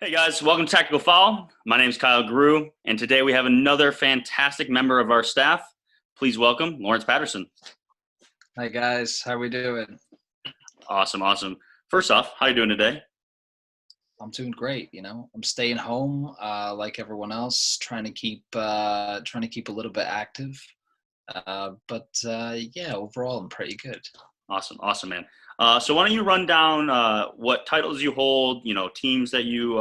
Hey guys, welcome to Tactical Foul. My name is Kyle Grew, and today we have another fantastic member of our staff. Please welcome Lawrence Patterson. Hi guys, how we doing? Awesome. First off, how you doing today? I'm doing great. I'm staying home, like everyone else, trying to keep a little bit active. But yeah, overall, I'm pretty good. Awesome, man. So why don't you run down what titles you hold, teams that you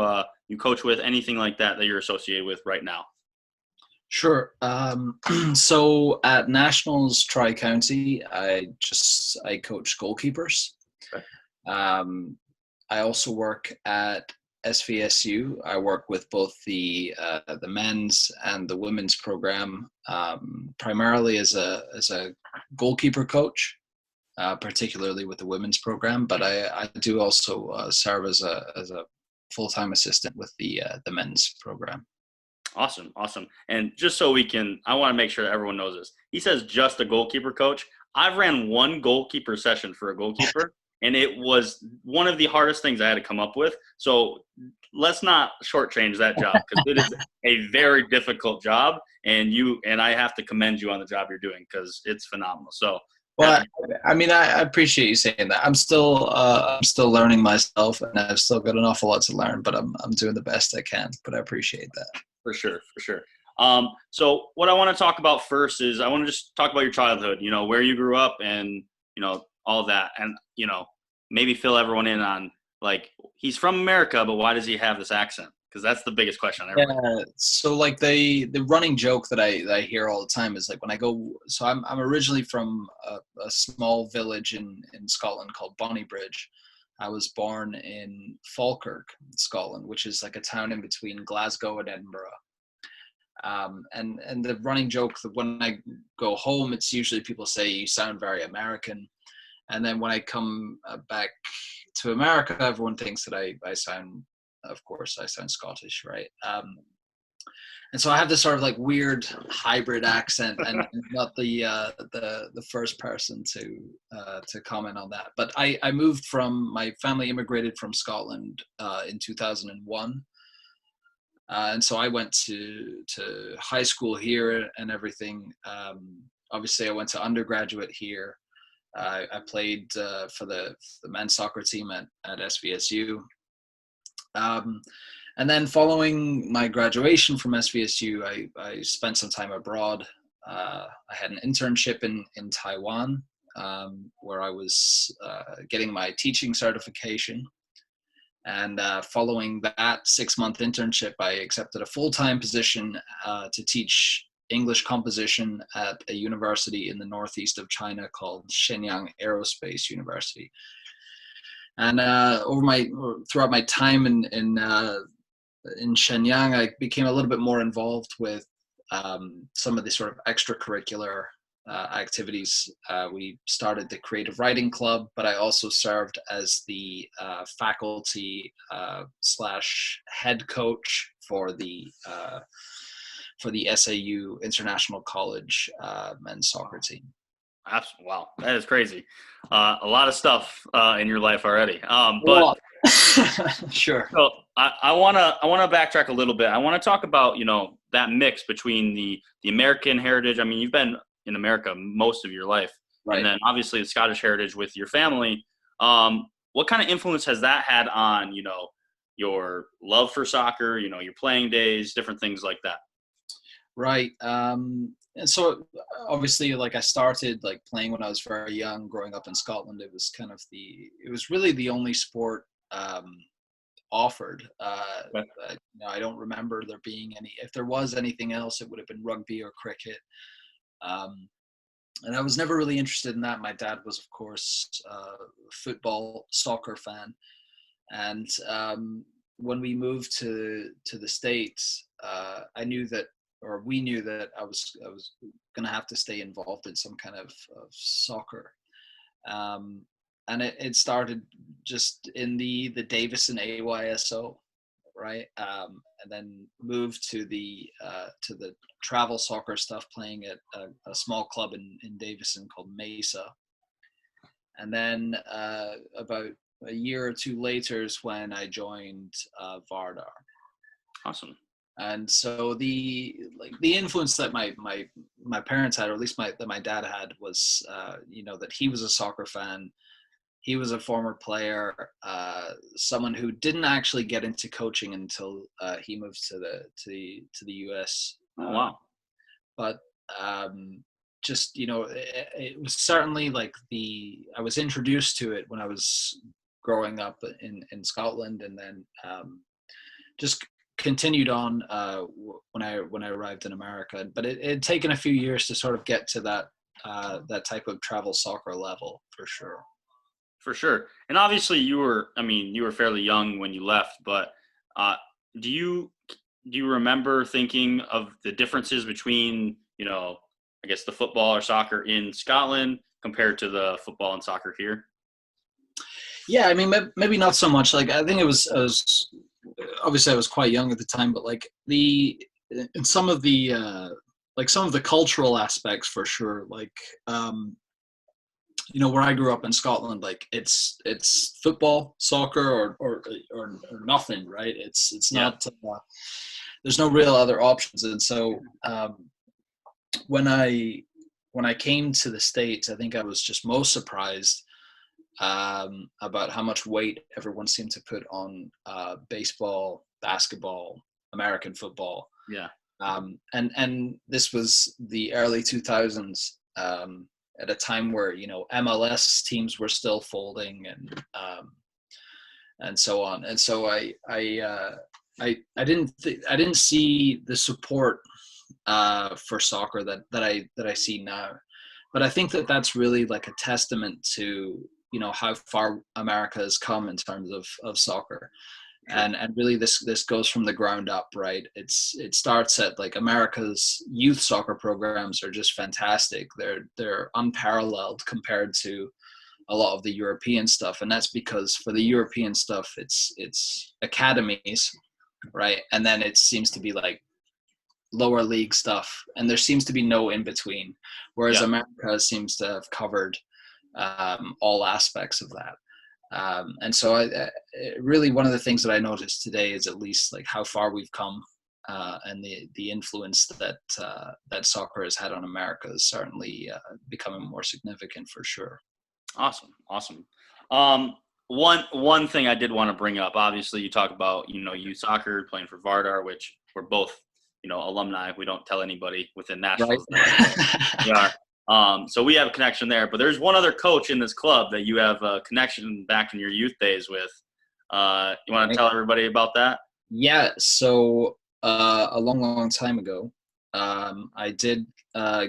coach with, anything like that you're associated with right now. Sure. So at Nationals Tri County, I coach goalkeepers. Okay. Um, I also work at SVSU. I work with both the men's and the women's program, primarily as a goalkeeper coach, particularly with the women's program. But I do also serve as a full-time assistant with the men's program. Awesome. And just so I want to make sure that everyone knows this. He says just a goalkeeper coach. I've ran one goalkeeper session for a goalkeeper, and it was one of the hardest things I had to come up with. So let's not shortchange that job because it is a very difficult job, and I have to commend you on the job you're doing because it's phenomenal. So Well, I mean, I appreciate you saying that. I'm still learning myself, and I've still got an awful lot to learn. But I'm doing the best I can. But I appreciate that. for sure. So what I want to talk about first is I want to just talk about your childhood, where you grew up and, all that. And, maybe fill everyone in on like, he's from America, but why does he have this accent? Because that's the biggest question on everybody. Yeah. So like the running joke that I hear all the time is like when I go. So I'm originally from a small village in Scotland called Bonnybridge. I was born in Falkirk, Scotland, which is like a town in between Glasgow and Edinburgh. And the running joke that when I go home, it's usually people say you sound very American, and then when I come back to America, everyone thinks that I sound, of course, I sound Scottish, right? And so I have this sort of like weird hybrid accent, and not the first person to comment on that. But I moved from my family immigrated from Scotland in 2001. And so I went to high school here and everything. Obviously, I went to undergraduate here. I played for the men's soccer team at SVSU. And then following my graduation from SVSU, I spent some time abroad. I had an internship in Taiwan, where I was getting my teaching certification. And following that 6-month internship, I accepted a full-time position to teach English composition at a university in the northeast of China called Shenyang Aerospace University. And throughout my time in Shenyang, I became a little bit more involved with some of the sort of extracurricular activities. We started the Creative Writing Club, but I also served as the faculty slash head coach for the SAU International College men's soccer team. Wow, that is crazy. A lot of stuff in your life already. But Sure. so I wanna backtrack a little bit. I want to talk about that mix between the American heritage. I mean, you've been in America most of your life, and Right. then obviously the Scottish heritage with your family. What kind of influence has that had on your love for soccer? Your playing days, different things like that. Right. And so obviously like I started like playing when I was very young, growing up in Scotland. It was really the only sport offered. Okay. I don't remember there being any. If there was anything else, it would have been rugby or cricket. Um, and I was never really interested in that. My dad was, of course, football, soccer fan. And when we moved to the States, I knew that, or we knew that I was going to have to stay involved in some kind of soccer. Um, and it started just in the Davison AYSO, right? And then moved to the travel soccer stuff, playing at a small club in Davison called Mesa. And then about a year or two later is when I joined Vardar. Awesome. And so the influence that my parents had, or at least that my dad had, was that he was a soccer fan. He was a former player, someone who didn't actually get into coaching until he moved to the US. Oh wow. But just it was certainly like I was introduced to it when I was growing up in Scotland, and then just continued on when I arrived in America. But it had taken a few years to sort of get to that type of travel soccer level, for sure. For sure. And obviously you were fairly young when you left, but uh, do you remember thinking of the differences between, I guess the football or soccer in Scotland compared to the football and soccer here? Yeah, I mean, maybe not so much. Like, I think I was obviously I was quite young at the time, but like in some of the some of the cultural aspects, for sure. Like, where I grew up in Scotland, like it's football, soccer, or nothing, right? It's Yeah. not. There's no real other options, and so when I came to the States, I think I was just most surprised about how much weight everyone seemed to put on baseball, basketball, American football. Yeah. And this was the early 2000s, at a time where MLS teams were still folding, and so on. And so I didn't see the support for soccer that I see now. But I think that that's really like a testament to how far America has come in terms of soccer. Sure. And really this goes from the ground up, right? It starts at, like, America's youth soccer programs are just fantastic. They're unparalleled compared to a lot of the European stuff, and that's because for the European stuff it's academies, right? And then it seems to be like lower league stuff, and there seems to be no in between, whereas Yeah. America seems to have covered all aspects of that. And so really one of the things that I noticed today is at least like how far we've come, and the influence that soccer has had on America is certainly becoming more significant, for sure. Awesome. Awesome. One thing I did want to bring up, obviously you talk about, youth soccer playing for Vardar, which we're both, alumni. We don't tell anybody within Right. Nashville we are. So we have a connection there, but there's one other coach in this club that you have a connection back in your youth days with. You want to tell everybody about that? Yeah. So a long time ago, I did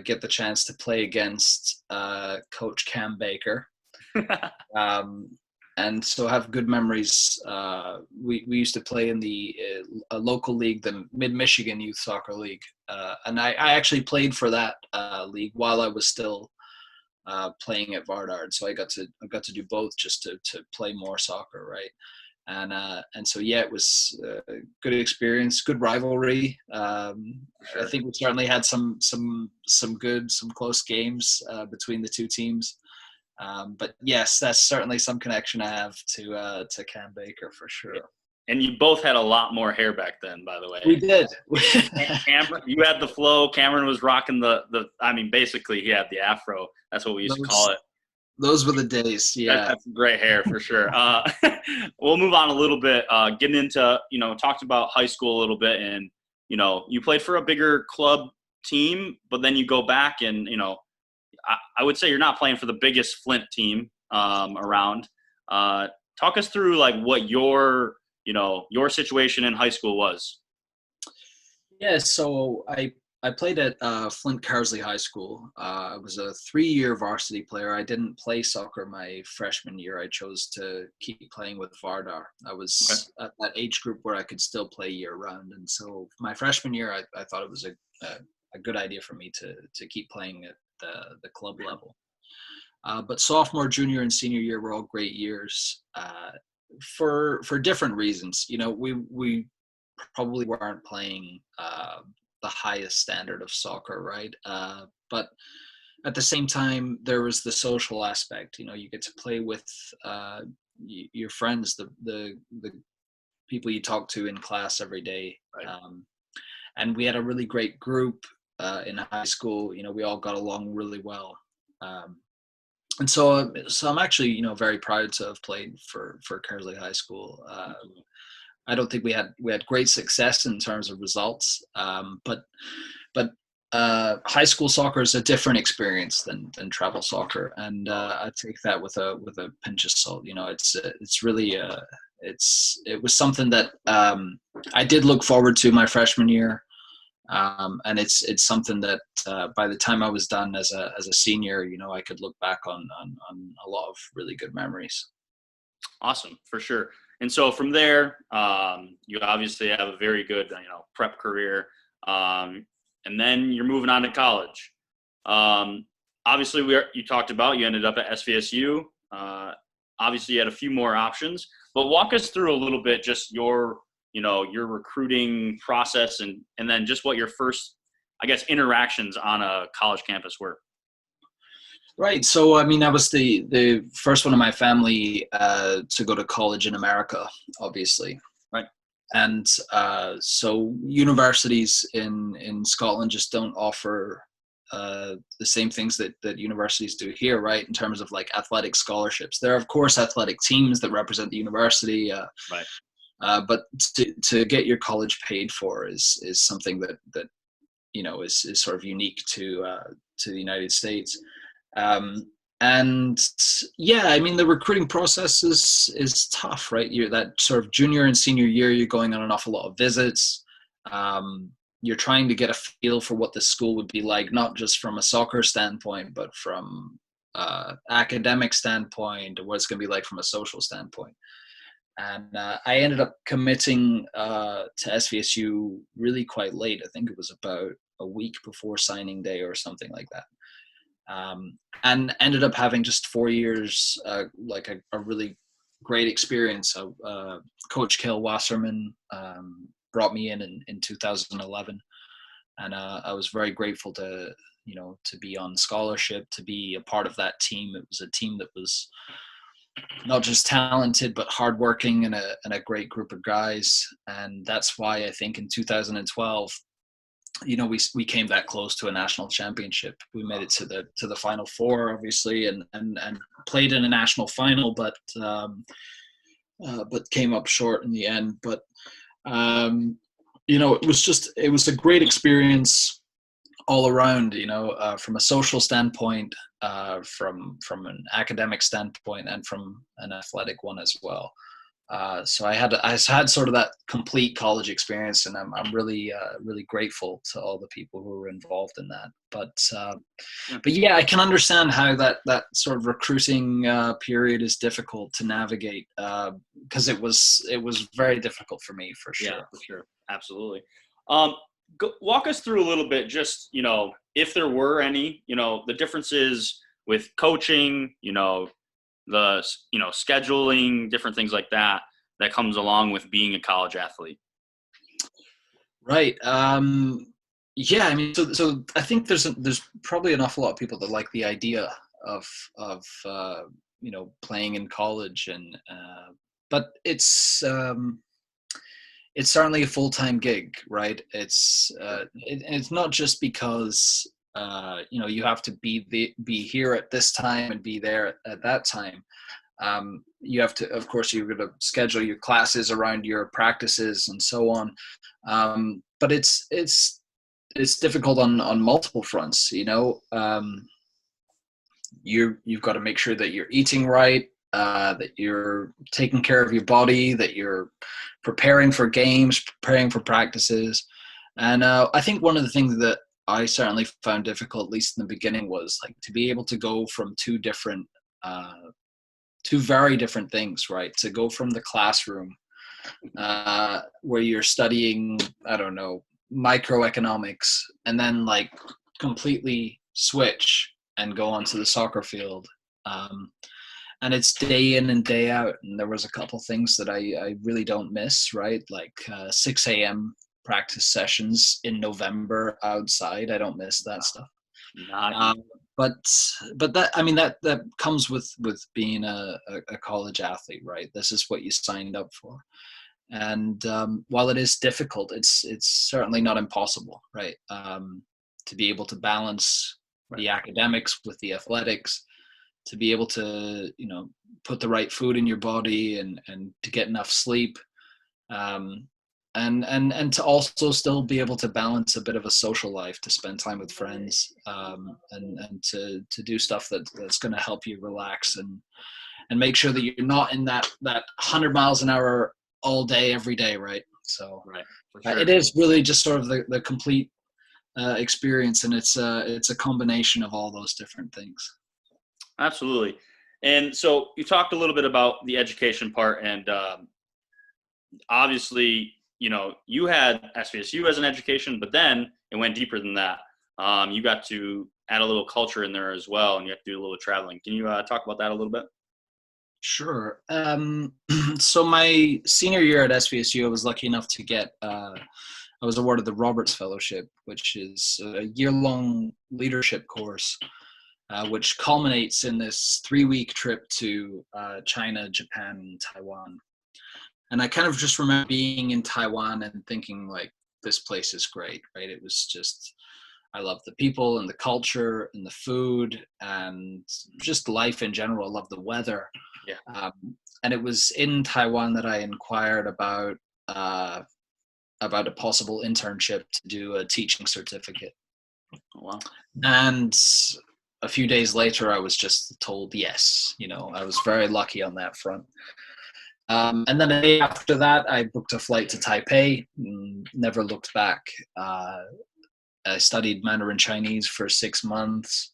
get the chance to play against Coach Cam Baker. Um, and so I have good memories. We used to play in the a local league, the Mid Michigan Youth Soccer League, and I actually played for that league while I was still playing at Vardard. So I got to do both, just to play more soccer, right? And so yeah, it was a good experience, good rivalry. Sure. I think we certainly had some close games between the two teams. But yes, that's certainly some connection I have to Cam Baker, for sure. And you both had a lot more hair back then, by the way. We did. Cameron, you had the flow. Cameron was rocking basically he had the afro. That's what we used to call it. Those were the days. Yeah. That's great hair for sure. We'll move on a little bit. Getting into, talked about high school a little bit, and, you played for a bigger club team, but then you go back and, I would say you're not playing for the biggest Flint team around. Talk us through like what your situation in high school was. Yeah. So I played at Flint Carsley High School. I was a 3-year varsity player. I didn't play soccer my freshman year. I chose to keep playing with Vardar. I was at that age group where I could still play year round. And so my freshman year, I thought it was a good idea for me to keep playing at the club level. But sophomore, junior, and senior year were all great years for different reasons. We probably weren't playing the highest standard of soccer, right? But at the same time, there was the social aspect. You get to play with your friends, the people you talk to in class every day. Right. And we had a really great group in high school. We all got along really well. And so I'm actually, very proud to have played for Kersley High School. I don't think we had great success in terms of results, but high school soccer is a different experience than travel soccer, and I take that with a pinch of salt. It's really it was something that I did look forward to my freshman year. And it's something that by the time I was done as a senior, I could look back on a lot of really good memories. Awesome, for sure. And so from there, you obviously have a very good, prep career, and then you're moving on to college. Obviously, you talked about you ended up at SVSU. Obviously, you had a few more options, but walk us through a little bit just your recruiting process and then just what your first, I guess, interactions on a college campus were. Right. So, I mean, I was the first one in my family to go to college in America, obviously. Right. And so universities in Scotland just don't offer the same things that universities do here, right? In terms of like athletic scholarships. There are, of course, athletic teams that represent the university. Right. But to get your college paid for is something that is sort of unique to the United States. And yeah, I mean, the recruiting process is tough, right? You're that sort of junior and senior year, you're going on an awful lot of visits. You're trying to get a feel for what the school would be like, not just from a soccer standpoint, but from academic standpoint, or what it's going to be like from a social standpoint. And I ended up committing to SVSU really quite late. I think it was about a week before signing day or something like that. And ended up having just 4 years, like a really great experience. Coach Kel Wasserman brought me in 2011, and I was very grateful to be on scholarship, to be a part of that team. It was a team that was not just talented but hardworking and a great group of guys, and that's why I think in 2012. We came that close to a national championship. We made it to the Final Four, obviously, and played in a national final, but came up short in the end. But it was a great experience all around. From a social standpoint, from an academic standpoint, and from an athletic one as well. So I had sort of that complete college experience, and I'm really really grateful to all the people who were involved in that. But yeah, I can understand how that sort of recruiting period is difficult to navigate, because it was very difficult for me, for sure. Yeah, for sure, absolutely. Walk us through a little bit, just if there were any, the differences with coaching, the scheduling, different things like that comes along with being a college athlete. Right. Yeah. I mean, so I think there's probably an awful lot of people that like the idea of playing in college, but it's certainly a full-time gig, right? It's not just because you have to be here at this time and be there at that time. You have to, of course, you're going to schedule your classes around your practices and so on. But it's difficult on multiple fronts. You've got to make sure that you're eating right, that you're taking care of your body, that you're preparing for games, preparing for practices. And I think one of the things that I certainly found difficult, at least in the beginning, was like to be able to go from two very different things, right? To go from the classroom where you're studying, I don't know, microeconomics, and then like completely switch and go onto the soccer field. And it's day in and day out. And there was a couple things that I really don't miss, right? Like 6 a.m. practice sessions in November outside. I don't miss that stuff. but that, I mean, that comes with being a college athlete, right? This is what you signed up for. And while it is difficult, it's certainly not impossible, right? To be able to balance Right. the academics with the athletics, to be able to, you know, put the right food in your body, and to get enough sleep, um, and to also still be able to balance a bit of a social life, to spend time with friends, and to do stuff that's going to help you relax, and make sure that you're not in that 100 miles an hour all day every day, right? So Right. For sure. it is really just sort of the complete experience, and it's a combination of all those different things. Absolutely. And so you talked a little bit about the education part, and obviously, you had SVSU as an education, but then it went deeper than that. You got to add a little culture in there as well, and you have to do a little traveling. Can you talk about that a little bit? Sure. So my senior year at SVSU, I was lucky enough to get, I was awarded the Roberts Fellowship, which is a year-long leadership course, which culminates in this 3-week trip to China, Japan, and Taiwan. And I kind of just remember being in Taiwan and thinking, like, this place is great, right? It was just, I love the people and the culture and the food and just life in general. I love the weather. Yeah. And it was in Taiwan that I inquired uh, about a possible internship to do a teaching certificate. Oh, wow. And a few days later, I was just told yes. You know, I was very lucky on that front. And then a day after that, I booked a flight to Taipei, never looked back. I studied Mandarin Chinese for 6 months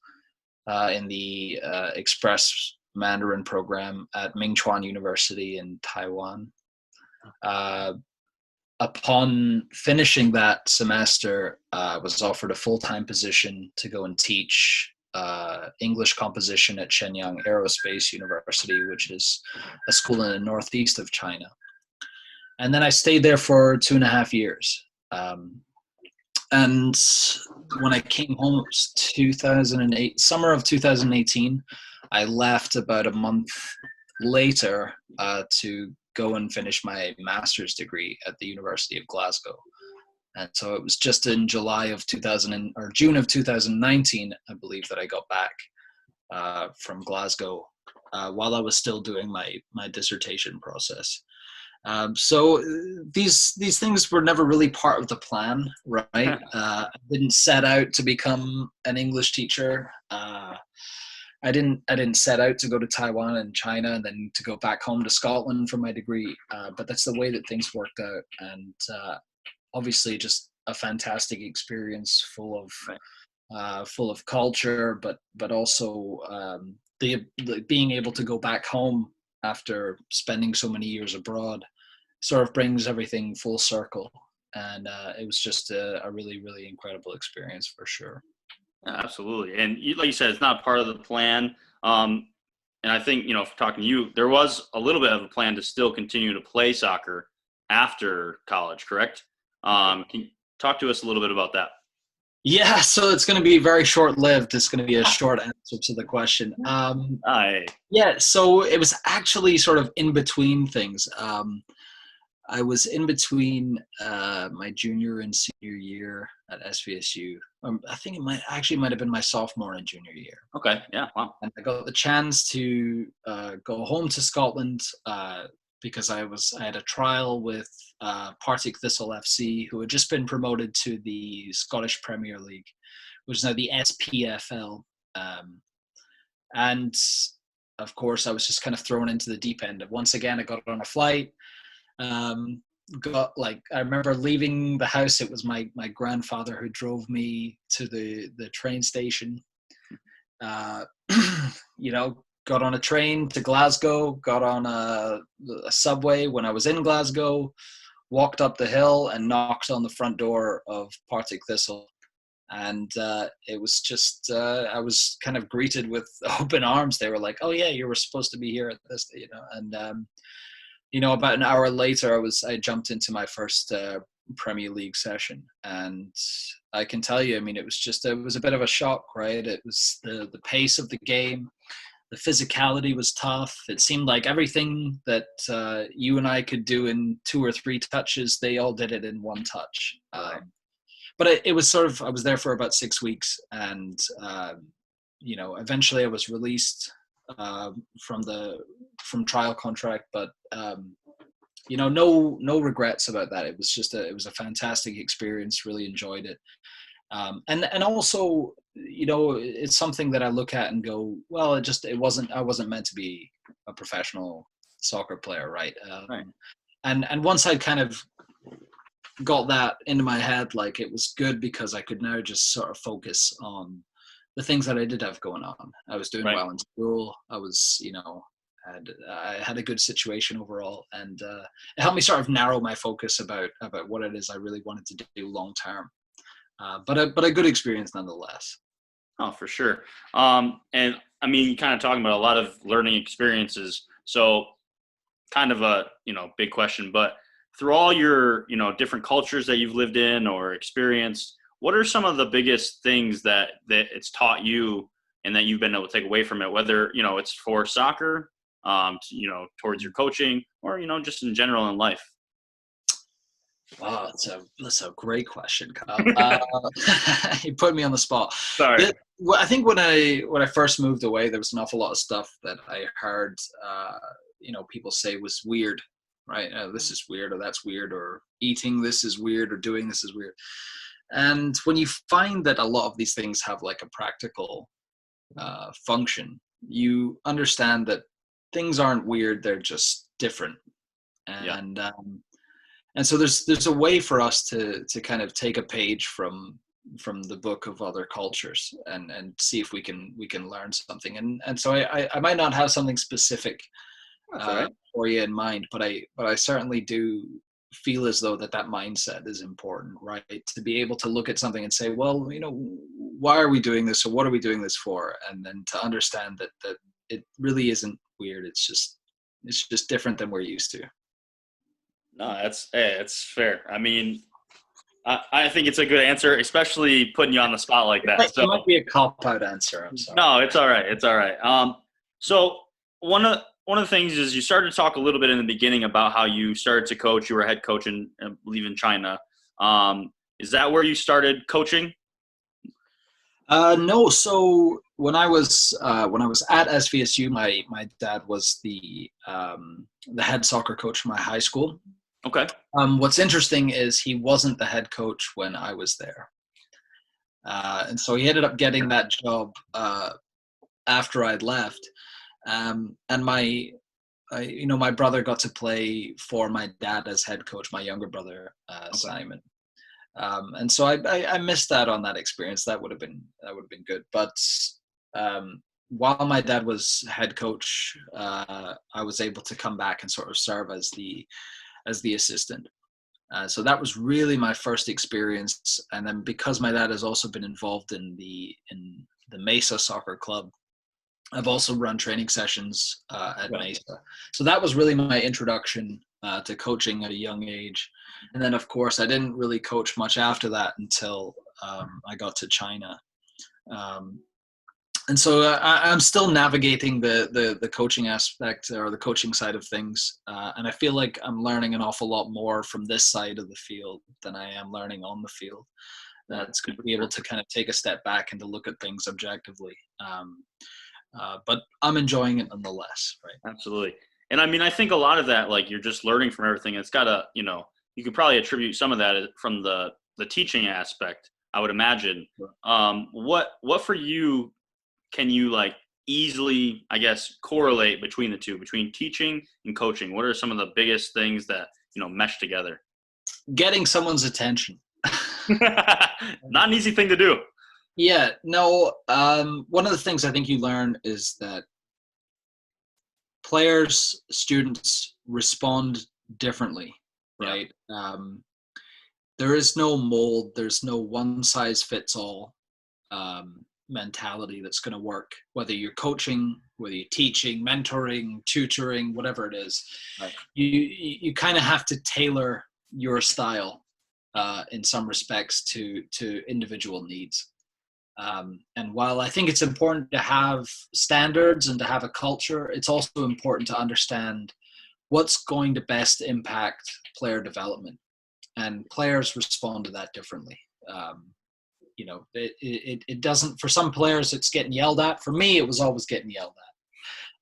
in the Express Mandarin program at Mingchuan University in Taiwan. Upon finishing that semester, I was offered a full-time position to go and teach English composition at Shenyang Aerospace University, which is a school in the northeast of China. And then I stayed there for 2.5 years. And when I came home, it was 2008, summer of 2018. I left about a month later to go and finish my master's degree at the University of Glasgow. And so it was just in July of June of 2019, I believe, that I got back from Glasgow while I was still doing my dissertation process. So these things were never really part of the plan, right? I didn't set out to become an English teacher. I didn't set out to go to Taiwan and China and then to go back home to Scotland for my degree. But that's the way that things worked out, and obviously just a fantastic experience, full of culture, but also the being able to go back home after spending so many years abroad sort of brings everything full circle. And it was just a really, really incredible experience for sure. Absolutely. And like you said, it's not part of the plan. And I think, talking to you, there was a little bit of a plan to still continue to play soccer after college, correct? Can you talk to us a little bit about that? Yeah, so it's going to be very short-lived. It's going to be a short answer to the question. Yeah, so it was actually sort of in between things. I was in between my junior and senior year at SVSU. I think it might have been my sophomore and junior year. Okay. Yeah. Wow. And I got the chance to go home to Scotland because I had a trial with Partick Thistle FC, who had just been promoted to the Scottish Premier League, which is now the SPFL. And of course, I was just kind of thrown into the deep end. Once again, I got on a flight. I remember leaving the house. It was my grandfather who drove me to the train station. Got on a train to Glasgow, got on a subway when I was in Glasgow, walked up the hill and knocked on the front door of Partick Thistle. And it was just, I was kind of greeted with open arms. They were like, "Oh yeah, you were supposed to be here at this," and About an hour later, I jumped into my first Premier League session, and I can tell you, I mean, it was a bit of a shock, right? It was the pace of the game, the physicality was tough. It seemed like everything that you and I could do in 2 or 3 touches, they all did it in one touch. Right. But it was I was there for about 6 weeks, and eventually I was released uh, from from trial contract, but no regrets about that. It was a fantastic experience. Really enjoyed it. And also, it's something that I look at and go, well, I wasn't meant to be a professional soccer player, right? Right. And once I kind of got that into my head, like, it was good because I could now just sort of focus on the things that I did have going on. I was doing Right. well in school. I was, I had a good situation overall, and it helped me sort of narrow my focus about what it is I really wanted to do long term. But a good experience nonetheless. Oh, for sure. And I mean, you kind of talking about a lot of learning experiences. So kind of a, big question, but through all your, different cultures that you've lived in or experienced, what are some of the biggest things that it's taught you and that you've been able to take away from it, whether, it's for soccer, towards your coaching or, just in general in life? Wow, that's a great question, Kyle. You put me on the spot. Sorry. Well, I think when I first moved away, there was an awful lot of stuff that I heard, people say was weird, right? This is weird, or that's weird, or eating this is weird, or doing this is weird. And when you find that a lot of these things have like a practical function, you understand that things aren't weird; they're just different. Yeah. And so there's a way for us to kind of take a page from the book of other cultures and see if we can learn something. And so I might not have something specific That's all right. for you in mind, but I certainly do feel as though that mindset is important, right? To be able to look at something and say, well, why are we doing this, or what are we doing this for? And then to understand that it really isn't weird. It's just different than we're used to. No, it's fair. I mean, I think it's a good answer, especially putting you on the spot like that. It So might be a cop-out answer. I'm sorry. no, it's all right. It's all right. So one of the things is you started to talk a little bit in the beginning about how you started to coach. You were a head coach in, I believe, in China. Is that where you started coaching? No. So when I was at SVSU, my dad was the head soccer coach for my high school. Okay. What's interesting is he wasn't the head coach when I was there, and so he ended up getting that job after I'd left. And my brother got to play for my dad as head coach, my younger brother, Okay. Simon. And so I missed out on that experience. That would have been good. But while my dad was head coach, I was able to come back and sort of serve as the assistant. So that was really my first experience. And then because my dad has also been involved in the Mesa Soccer Club, I've also run training sessions at Okay. Mesa. So that was really my introduction to coaching at a young age. And then, of course, I didn't really coach much after that until I got to China. Um, and so I'm still navigating the coaching aspect, or the coaching side of things. And I feel like I'm learning an awful lot more from this side of the field than I am learning on the field. That's good to be able to kind of take a step back and to look at things objectively. But I'm enjoying it nonetheless, right? Absolutely. And I mean, I think a lot of that, like, you're just learning from everything. It's got to, you could probably attribute some of that from the teaching aspect, I would imagine. What for you can you, like, easily, I guess, correlate between the two, between teaching and coaching? What are some of the biggest things that, mesh together? Getting someone's attention. Not an easy thing to do. Yeah, no. One of the things I think you learn is that players, students respond differently, Yeah. right? There is no mold. There's no one size fits all. mentality that's going to work, whether you're coaching, whether you're teaching, mentoring, tutoring, whatever it is. Right. You kind of have to tailor your style in some respects to individual needs. And while I think it's important to have standards and to have a culture, it's also important to understand what's going to best impact player development. And players respond to that differently. It doesn't, for some players, it's getting yelled at. For me, it was always getting yelled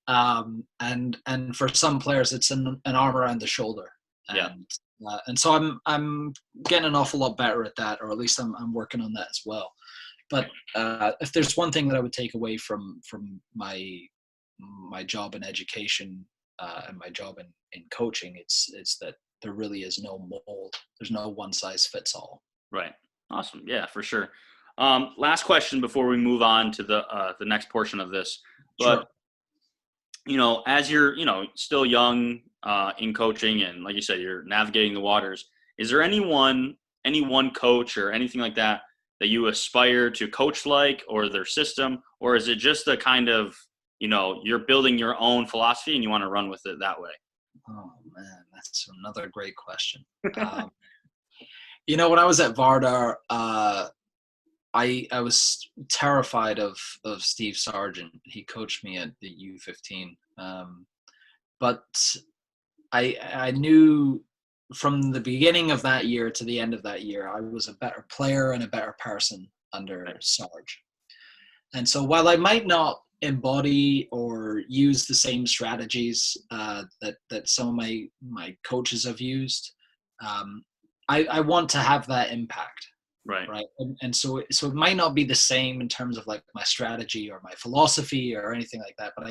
at. And for some players, it's an arm around the shoulder. And so I'm getting an awful lot better at that, or at least I'm working on that as well. But if there's one thing that I would take away from my job in education and my job in coaching, it's that there really is no mold. There's no one size fits all. Right. Awesome. Yeah, for sure. Last question before we move on to the next portion of this. But Sure. As you're still young in coaching, and like you said, you're navigating the waters. Is there any one coach or anything like that you aspire to coach like, or their system, or is it just a kind of you're building your own philosophy and you want to run with it that way? Oh man, that's another great question. When I was at Vardar, I was terrified of Steve Sargent. He coached me at the U15, but I knew from the beginning of that year to the end of that year, I was a better player and a better person under Sarge. And so while I might not embody or use the same strategies that some of my coaches have used, I want to have that impact. Right. And so it might not be the same in terms of like my strategy or my philosophy or anything like that, but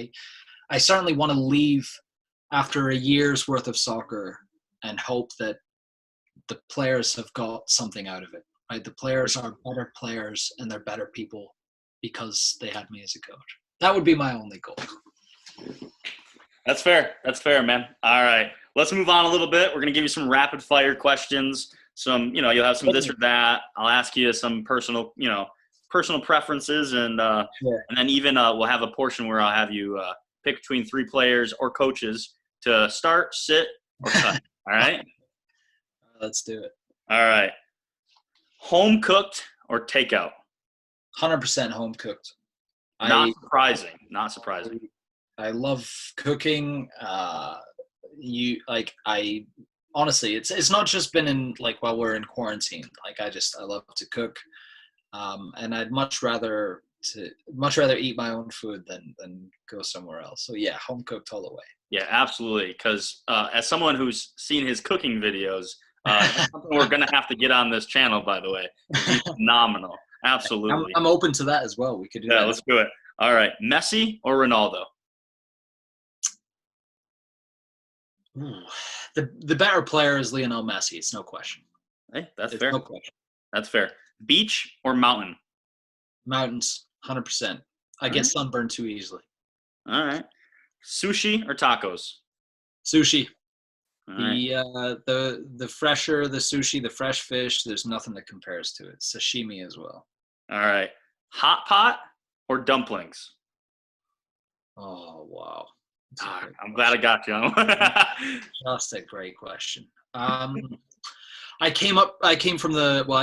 I certainly want to leave after a year's worth of soccer and hope that the players have got something out of it, right? The players are better players and they're better people because they had me as a coach. That would be my only goal. That's fair. That's fair, man. All right. Let's move on a little bit. We're going to give you some rapid fire questions. Some, you'll have some this or that. I'll ask you some personal preferences, and Sure. and then even we'll have a portion where I'll have you pick between 3 players or coaches to start, sit, or cut. All right? Let's do it. All right. Home cooked or takeout? 100% home cooked. Not surprising. I love cooking. Honestly, it's not just been in like while we're in quarantine. Like I love to cook, and I'd much rather eat my own food than go somewhere else. So yeah, home cooked all the way. Yeah, absolutely. Because as someone who's seen his cooking videos, that's something we're gonna have to get on this channel. By the way, he's phenomenal. Absolutely. I'm open to that as well. We could do that. Yeah, let's do it. All right, Messi or Ronaldo? The better player is Lionel Messi. It's no question. Hey, that's fair. No question. That's fair. Beach or mountain? Mountains, 100%. I get sunburned too easily. All right. Sushi or tacos? Sushi. All right. The fresher the sushi, the fresh fish, there's nothing that compares to it. Sashimi as well. All right. Hot pot or dumplings? Oh wow. I'm glad I got you. Just a great question. I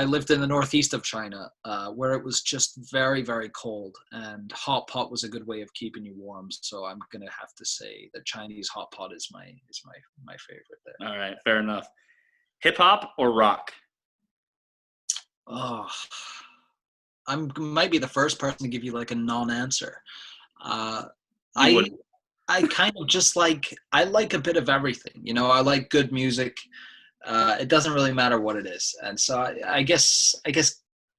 lived in the northeast of China, where it was just very, very cold, and hot pot was a good way of keeping you warm. So I'm gonna have to say that Chinese hot pot is my favorite there. All right, fair enough. Hip hop or rock? Oh, I might be the first person to give you like a non-answer. I kind of just I like a bit of everything. I like good music. It doesn't really matter what it is. And so I guess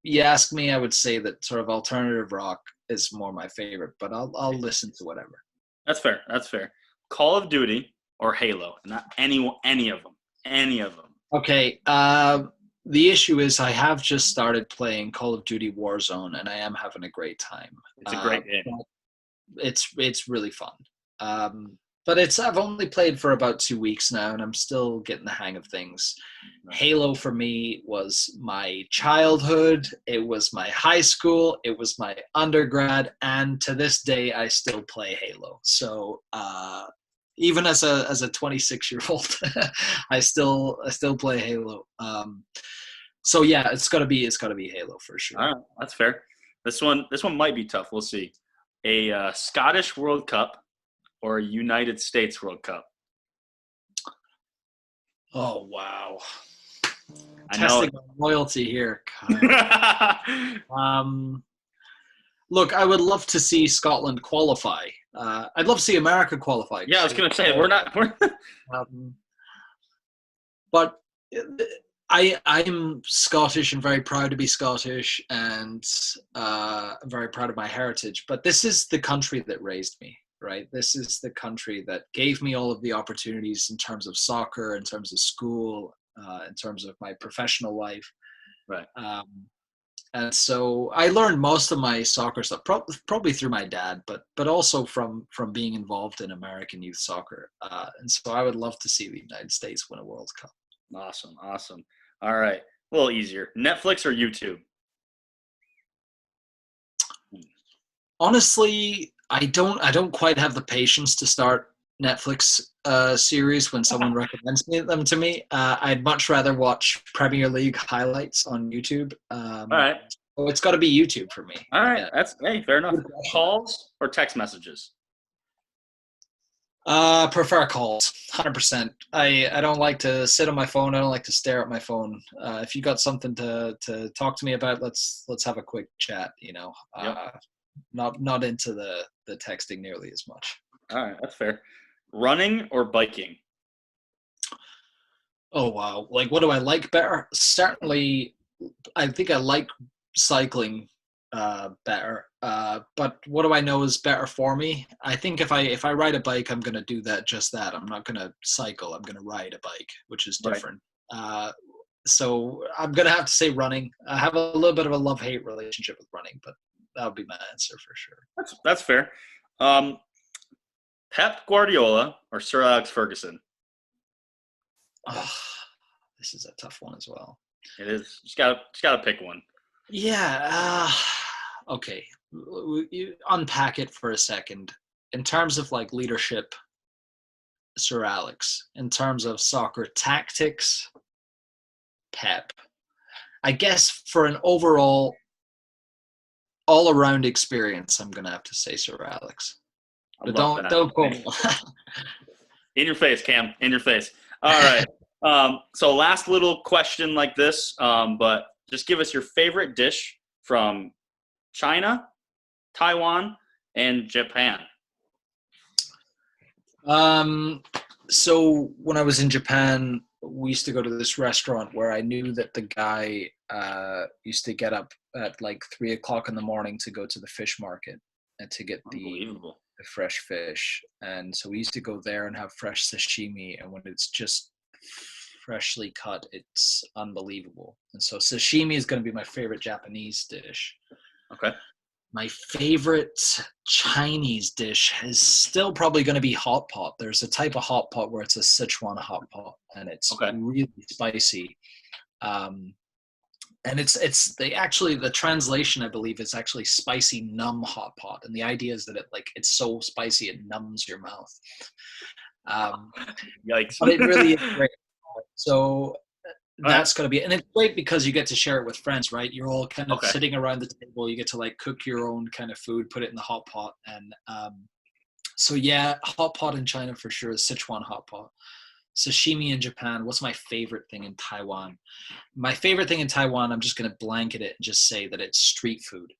you ask me, I would say that sort of alternative rock is more my favorite, but I'll listen to whatever. That's fair. That's fair. Call of Duty or Halo? Not any of them. Okay. The issue is I have just started playing Call of Duty Warzone, and I am having a great time. It's a great game. It's really fun. but I've only played for about 2 weeks now, and I'm still getting the hang of things. No. Halo for me was my childhood. It was my high school. It was my undergrad, and to this day, I still play Halo. So even as a 26-year-old, I still play Halo. So yeah, it's gotta be Halo for All sure. right, that's fair. This one might be tough. We'll see. A Scottish World Cup or a United States World Cup. Oh wow, I know. testing my loyalty here, Kyle. Um, Look, I would love to see Scotland qualify. I'd love to see America qualify. Yeah, I was Excuse gonna say we're not. We're, um, but I'm Scottish and very proud to be Scottish, and I'm very proud of my heritage. But this is the country that raised me, right? This is the country that gave me all of the opportunities in terms of soccer, in terms of school, in terms of my professional life. right. Um, and so I learned most of my soccer stuff probably through my dad, but also from being involved in American youth soccer. And so I would love to see the United States win a World Cup. Awesome. Awesome. All right. A little easier. Netflix or YouTube? Honestly, I don't quite have the patience to start Netflix series when someone recommends them to me. I'd much rather watch Premier League highlights on YouTube. All right. So it's got to be YouTube for me. All right. Yeah. That's hey, fair enough. Good question. Calls or text messages? Prefer calls, 100%. I don't like to sit on my phone. I don't like to stare at my phone. If you got something to talk to me about, let's have a quick chat. Yep. Not into the texting nearly as much. All right. That's fair. Running or biking? Oh wow! Like, what do I like better? Certainly, I think I like cycling better. But what do I know is better for me? I think if I ride a bike, I'm gonna do just that. I'm not gonna cycle. I'm gonna ride a bike, which is Right. different. So I'm gonna have to say running. I have a little bit of a love-hate relationship with running, but that would be my answer for sure. That's fair. Um, Pep Guardiola or Sir Alex Ferguson? Oh, this is a tough one as well. It is. Just gotta pick one. Yeah. Okay. You unpack it for a second. In terms of like leadership, Sir Alex. In terms of soccer tactics, Pep. I guess for an overall, all-around experience, I'm gonna have to say Sir Alex. I But love don't quote me. In your face, Cam. In your face. All right. So last little question like this, but just give us your favorite dish from China, Taiwan, and Japan. Um, so when I was in Japan, we used to go to this restaurant where I knew that the guy used to get up at like 3 o'clock in the morning to go to the fish market and to get Unbelievable. the fresh fish. And so we used to go there and have fresh sashimi. And when it's just freshly cut, it's unbelievable. And so sashimi is going to be my favorite Japanese dish. Okay. My favorite Chinese dish is still probably going to be hot pot. There's a type of hot pot where it's a Sichuan hot pot, and it's Okay. really spicy. And the translation I believe is actually spicy numb hot pot, and the idea is that it's so spicy it numbs your mouth. Yikes. But it really is great. So All right. that's going to be, and it's great because you get to share it with friends, right? You're all kind of Okay. sitting around the table. You get to like cook your own kind of food, put it in the hot pot, and so yeah, hot pot in China for sure is Sichuan hot pot. Sashimi in Japan. What's my favorite thing in Taiwan? My favorite thing in Taiwan, I'm just going to blanket it and just say that it's street food.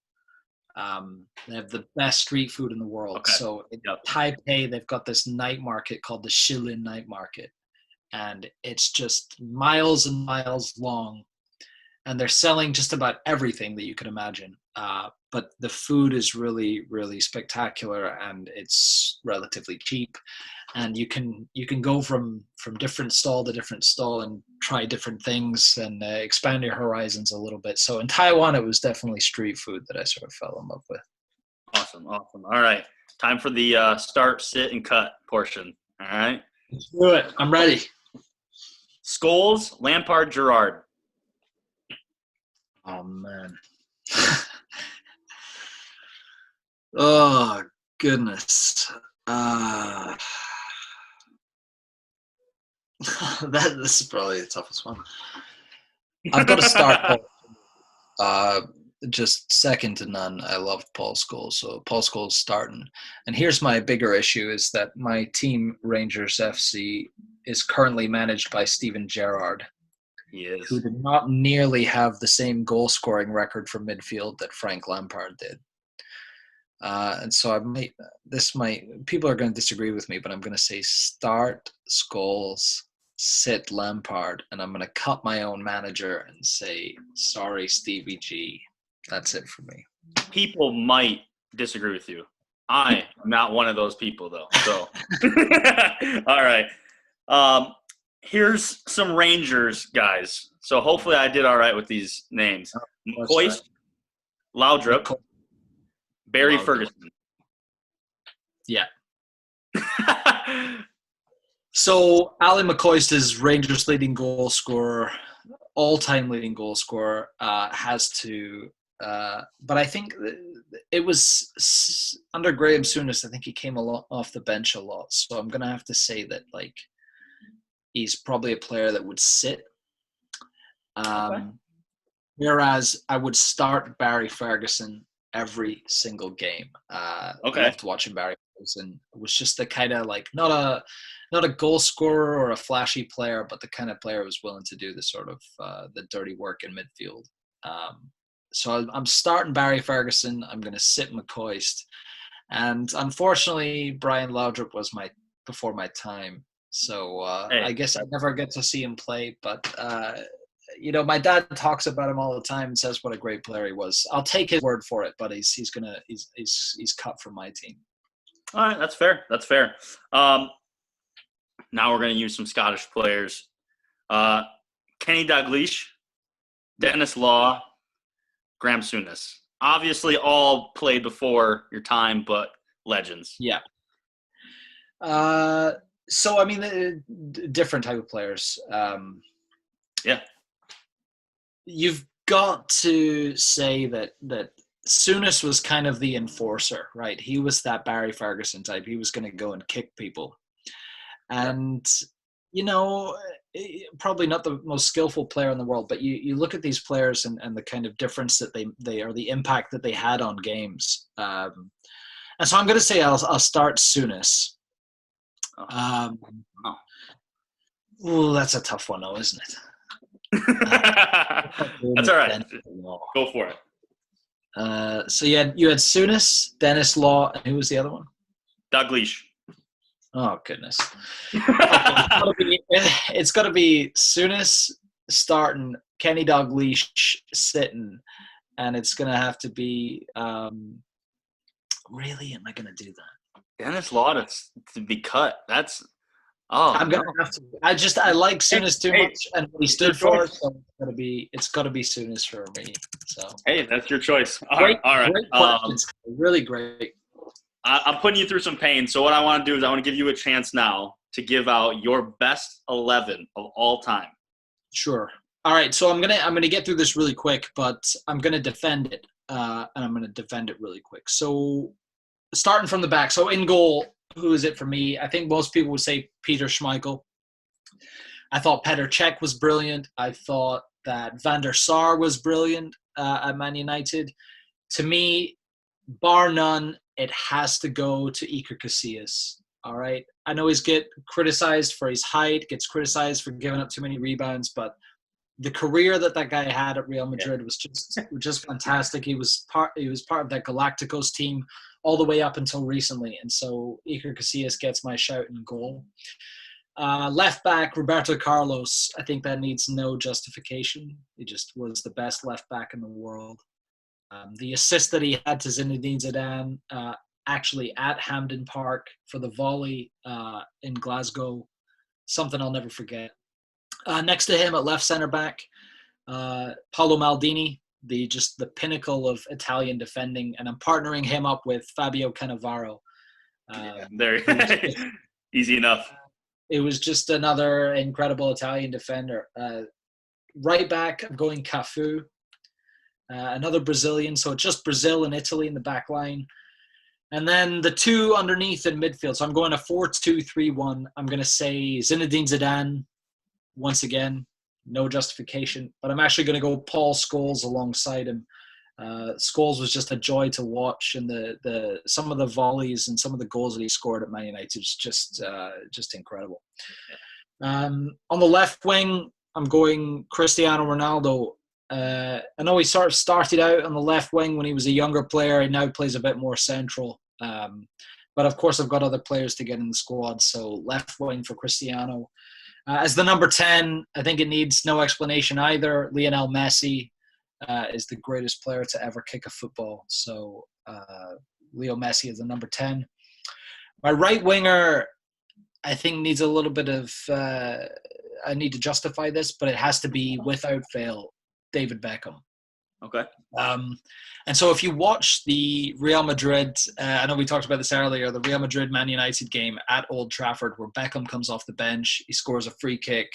They have the best street food in the world. Okay. So in Yep. Taipei, they've got this night market called the Shilin Night Market, and it's just miles and miles long, and they're selling just about everything that you can imagine. But the food is really, really spectacular, and it's relatively cheap. And you can go from different stall to different stall and try different things and expand your horizons a little bit. So in Taiwan, it was definitely street food that I sort of fell in love with. Awesome. Awesome. All right. Time for the start, sit, and cut portion. All right. Let's do it. I'm ready. Scholes, Lampard, Gerrard. Oh, man. Oh, goodness. This is probably the toughest one. I've got to start. Just second to none. I love Paul Scholes, so Paul Scholes starting. And here's my bigger issue: is that my team Rangers FC is currently managed by Steven Gerrard, He is. who did not nearly have the same goal scoring record for midfield that Frank Lampard did. And so people are going to disagree with me, but I'm going to say start Scholes, sit Lampard, and I'm going to cut my own manager and say, sorry, Stevie G. That's it for me. People might disagree with you. I am not one of those people, though. So, all right. Here's some Rangers guys. So hopefully I did all right with these names. McCoist, Laudrup, Barry Ferguson. Yeah. So Ali McCoist is Rangers' leading goal scorer, all-time leading goal scorer. Has to, but I think it was under Graham Souness. I think he came a lot off the bench a lot. So I'm gonna have to say that he's probably a player that would sit. Okay. Whereas I would start Barry Ferguson every single game. I loved watching Barry Ferguson. It was just the kind of not a goal scorer or a flashy player, but the kind of player who was willing to do the sort of the dirty work in midfield. So I'm starting Barry Ferguson. I'm going to sit McCoist. And unfortunately, Brian Laudrup was before my time. So I guess I never get to see him play. But, my dad talks about him all the time and says what a great player he was. I'll take his word for it, but he's cut from my team. All right, that's fair. That's fair. Now we're going to use some Scottish players. Kenny Dalglish, Dennis Law, Graham Souness. Obviously all played before your time, but legends. Yeah. So, I mean, different type of players. Yeah. You've got to say that Souness was kind of the enforcer, right? He was that Barry Ferguson type. He was going to go and kick people. And, probably not the most skillful player in the world, but you look at these players and the kind of difference that they are, the impact that they had on games. And so I'm going to say I'll start Souness. Oh, that's a tough one, though, isn't it? That's all right. Go for it. So you had Souness, Dennis Law, and who was the other one? Dalglish. Oh, goodness. It's got to be Souness starting, Kenny Dalglish sitting, and it's going to have to be really, am I going to do that? Dennis Law to be cut. That's I'm gonna have to. I like Souness too much, and what he stood for. So it's got to be Souness for me. So hey, that's your choice. All great, right. Great questions. Really great. I'm putting you through some pain. So what I want to do is I want to give you a chance now to give out your best 11 of all time. Sure. All right. So I'm gonna get through this really quick, but I'm gonna defend it, and I'm gonna defend it really quick. So starting from the back. So in goal. Who is it for me? I think most people would say Peter Schmeichel. I thought Petr Cech was brilliant. I thought that Van der Sar was brilliant at Man United. To me, bar none, it has to go to Iker Casillas. All right. I know he's get criticized for his height, gets criticized for giving up too many rebounds, but the career that guy had at Real Madrid was just fantastic. He was part of that Galacticos team all the way up until recently, and so Iker Casillas gets my shout in goal. Left back Roberto Carlos. I think that needs no justification. He just was the best left back in the world. The assist that he had to Zinedine Zidane, actually at Hampden Park for the volley in Glasgow, something I'll never forget. Next to him at left center back, Paolo Maldini, the pinnacle of Italian defending, and I'm partnering him up with Fabio Cannavaro. Yeah, there. He was just, Easy enough. it was just another incredible Italian defender. Right back, I'm going Cafu, another Brazilian. So it's just Brazil and Italy in the back line. And then the two underneath in midfield. So I'm going a 4-2-3-1. I'm going to say Zinedine Zidane once again. No justification. But I'm actually going to go Paul Scholes alongside him. Scholes was just a joy to watch, and the some of the volleys and some of the goals that he scored at Man United was just incredible. On the left wing, I'm going Cristiano Ronaldo. I know he sort of started out on the left wing when he was a younger player. He now plays a bit more central. But of course, I've got other players to get in the squad. So left wing for Cristiano. As the number 10, I think it needs no explanation either. Lionel Messi is the greatest player to ever kick a football. So Leo Messi is the number 10. My right winger, I think, needs a little bit of I need to justify this, but it has to be, without fail, David Beckham. Okay. And so if you watch the Real Madrid, I know we talked about this earlier, the Real Madrid-Man United game at Old Trafford where Beckham comes off the bench, he scores a free kick.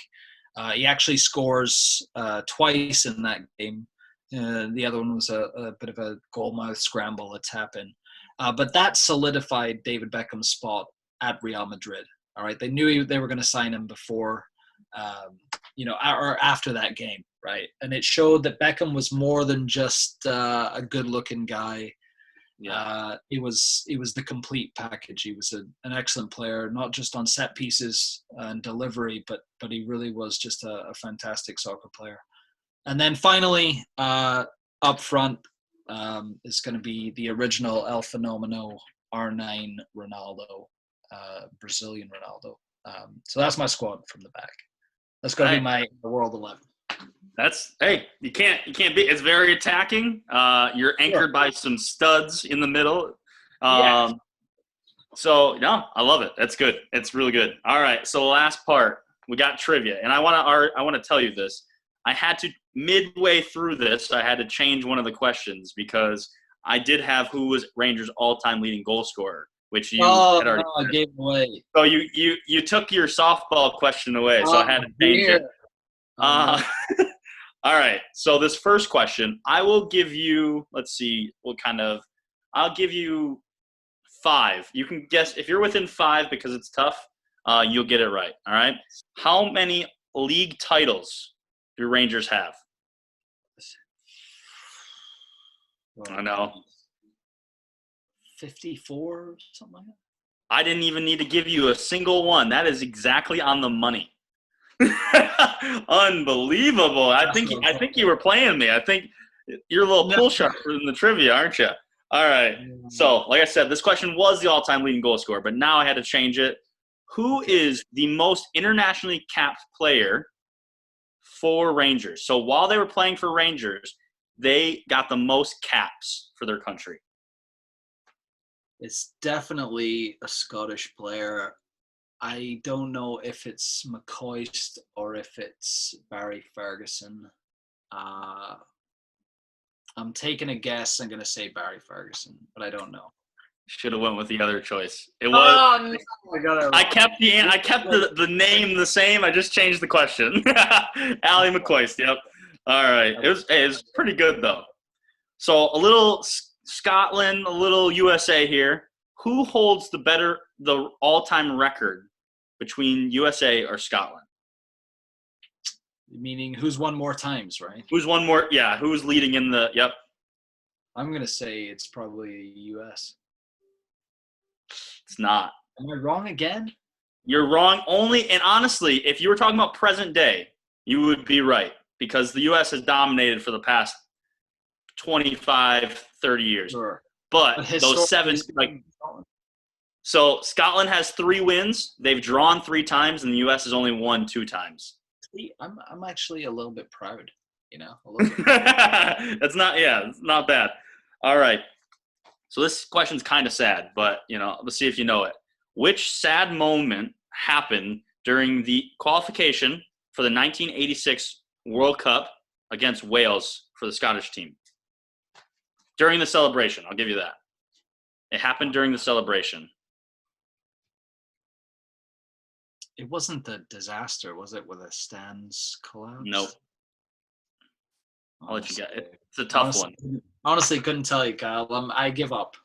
He actually scores twice in that game. The other one was a bit of a goal-mouth scramble, a tap-in. But that solidified David Beckham's spot at Real Madrid. All right, they knew they were going to sign him before, or after that game, right? And it showed that Beckham was more than just a good-looking guy. Yeah, he was the complete package. He was an excellent player, not just on set pieces and delivery, but he really was just a fantastic soccer player. And then finally, up front is going to be the original El Fenomeno R9 Ronaldo, Brazilian Ronaldo. So that's my squad from the back. That's going to be my World 11. You can't be. It's very attacking. You're anchored by some studs in the middle. So no, I love it. That's good. It's really good. All right. So last part, we got trivia, and I want to tell you this. I had to midway through this. I had to change one of the questions because I did have who was Rangers' all-time leading goal scorer, which you had already. I gave away. So you took your softball question away, so I had to change it. All right. So this first question, I will give you. Let's see. I'll give you 5. You can guess if you're within 5 because it's tough. You'll get it right. All right. How many league titles do Rangers have? I know. 54, something like that. I didn't even need to give you a single one. That is exactly on the money. Unbelievable. I think you were playing me. I think you're a little pull sharper than the trivia, aren't you? All right. So, like I said, this question was the all-time leading goal scorer, but now I had to change it. Who is the most internationally capped player for Rangers? So while they were playing for Rangers, they got the most caps for their country. It's definitely a Scottish player. I don't know if it's McCoist or if it's Barry Ferguson. I'm taking a guess. I'm going to say Barry Ferguson, but I don't know. Should have went with the other choice. It was. No, I kept the name the same. I just changed the question. Ali McCoist. Yep. All right. It was pretty good though. So a little Scotland, a little USA here. Who holds the all-time record between USA or Scotland? Meaning who's won more times, right? Who's won more? Yeah. Who's leading in the? Yep. I'm gonna say it's probably US. It's not. Am I wrong again? You're wrong only, and honestly, if you were talking about present day, you would be right because the U.S. has dominated for the past 25, 30 years. Sure. But those 7, so Scotland has 3 wins. They've drawn 3 times, and the U.S. has only won 2 times. See, I'm actually a little bit proud, a little bit. It's not bad. All right. So this question's kind of sad, but, let's see if you know it. Which sad moment happened during the qualification for the 1986 World Cup against Wales for the Scottish team? During the celebration, I'll give you that. It happened during the celebration. It wasn't the disaster, was it, with the stands Nope. collapsed? I'll let you get it. Honestly, It's a tough honestly, one. honestly, couldn't tell you, Kyle. I give up.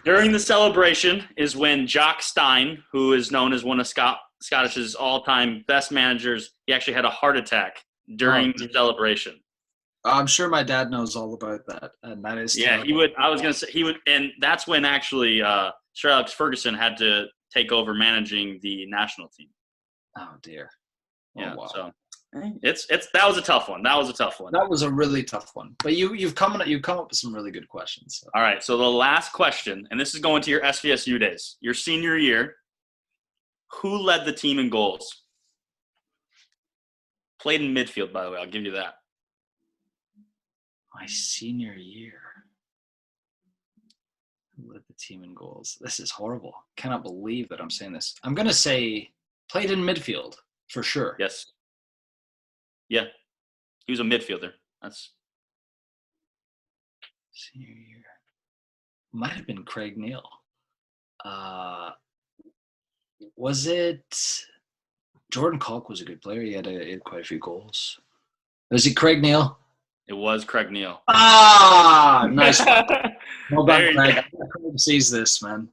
During the celebration is when Jock Stein, who is known as one of Scottish's all-time best managers, he actually had a heart attack during the celebration. I'm sure my dad knows all about that, and that is Yeah, terrible. he would. I was gonna say he would, and that's when actually Sir Alex Ferguson had to take over managing the national team. Oh dear. Yeah, wow. so it's that was a tough one. That was a tough one. That was a really tough one, but you've come up with some really good questions. So. All right, so the last question, and this is going to your SVSU days, your senior year. Who led the team in goals? Played in midfield, by the way. I'll give you that. My senior year. Who led the team in goals? This is horrible. Cannot believe that I'm saying this. I'm gonna say played in midfield for sure. Yes. Yeah, he was a midfielder. That's senior year. Might have been Craig Neal. Was it Jordan Kalk? Was a good player. He had quite a few goals. Was it Craig Neal? It was Craig Neal. Ah, nice one. Well done, Craig. Craig sees this, man.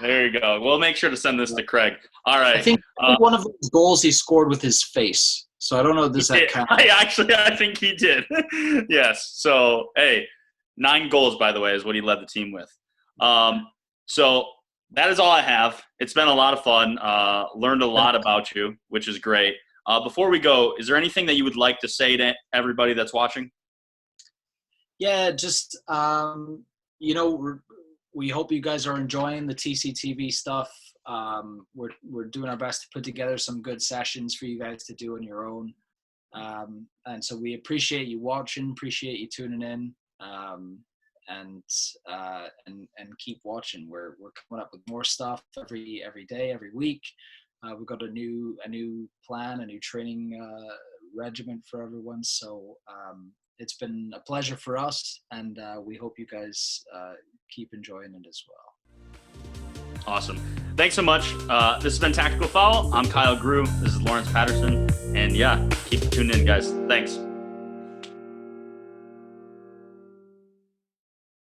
There you go. We'll make sure to send this to Craig. All right. I think one of those goals he scored with his face. So I don't know if that counts. I think he did. Yes. So, hey, 9 goals, by the way, is what he led the team with. So that is all I have. It's been a lot of fun. Learned a lot about you, which is great. Before we go, is there anything that you would like to say to everybody that's watching? Yeah, just, we hope you guys are enjoying the TCTV stuff. We're doing our best to put together some good sessions for you guys to do on your own. And so we appreciate you watching, appreciate you tuning in, and keep watching. We're coming up with more stuff every day, every week. We've got a new plan, a new training regimen for everyone. So it's been a pleasure for us, and we hope you guys keep enjoying it as well. Awesome. Thanks so much. This has been Tactical Foul. I'm Kyle Grew. This is Lawrence Patterson. And yeah, keep tuning in, guys. Thanks.